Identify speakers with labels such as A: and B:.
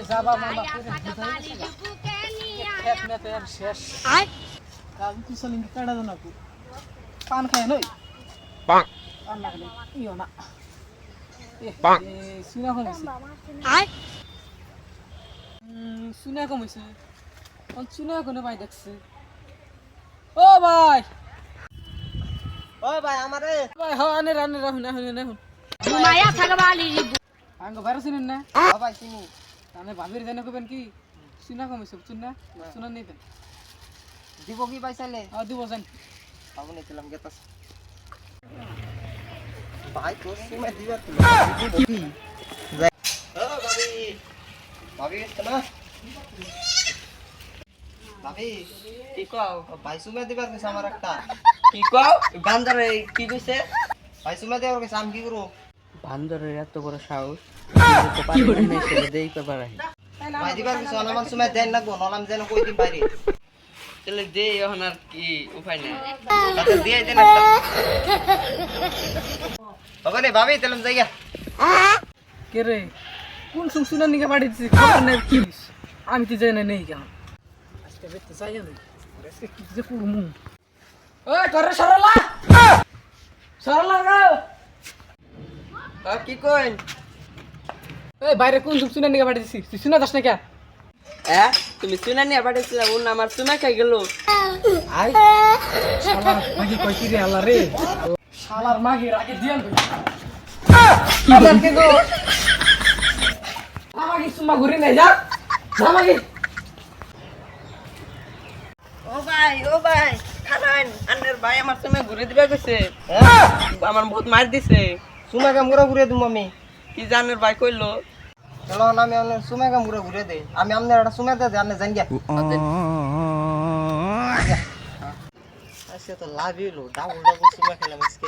A: যাবা মামা করে খেত মেতে আর শেষ কাল কিছু লিঙ্ক কাটা দাও না পান খায় নই
B: পান
A: পান না খেলে ইও না
B: পান
A: শুনা কমিছে শুনা কমিছে শুনা কোনে ভাই দেখছে ও ভাই
C: আমারে
A: ভাই হ আনে রানে রাহুন রাহুন রাহুন
D: মায়া থাকবালি
A: আঙ্গ বাইরে শুনুন না
C: ও ভাই চিনি
A: তাহলে ভাবির জানে কবেন কি শুনা কমিছে বুঝছেন না শুনা নেবেন
C: দিব কি পাইছালে
A: দিব জান
C: পাবো নিছিলাম গেতাস ভাই তো সুমে দিবা তো কি যাই ও ভাবি ভাবি কেনা ভাবি
E: কি কও
C: ভাই সুমে দিবার কইছে আমার একটা
E: কি কও বান্দারে কি কইছে
C: ভাই সুমে দেওয়ার কইছে আমি কি করব
E: বান্দরের এত বড় সাহস তো পারি না ছেড়ে দেই কবার আহি
C: ভাই দিবার কইছে আমার সুমে দেন লাগবো নলাম যেন কই দিন বাইরে
E: তাহলে দে এখন আর কি উপায় নাই
C: তাতে দিয়ে দেন একটা ওখানে ভাবি তাহলে যাইয়া
A: কে রে কোন শুনা নিকে বাড়ি দিছি খবর নাই কি আমি তো জানি নেই কেন আজকে বেতে যাই না আজকে কি যে করমু ওই করে সরলা সরলা গাও
E: কি কইন
A: এই বাইরে কোন শুনা নিকে বাড়ি দিছি তুই শুনা যাস না কে
E: তুমি চুনা নিয়ে পাঠাইছিলা ওর আমার চুনা খাই গেল
A: আই শালা মাগি কই কি রে আল্লাহ রে শালার মাগি রাগে দিয়ান কই আবার কে গো মাগি সুমা ঘুরি নাই যা মাগি
E: ও ভাই খারান আন্নের ভাই আমার চুনা ঘুরে দিবা কইছে আমার বহুত মার দিছে
C: সুমে কাম করে ঘুরে দিম আমি
E: কি জানের ভাই কইলো
C: চলো আমি আপনার সুমে কাম করে ঘুরে দেই আমি আপনার একটা সুমে দে আপনি জান গিয়া আচ্ছা তো লাভ ইলো ডাবল ডাবল সুমে খেলাম আজকে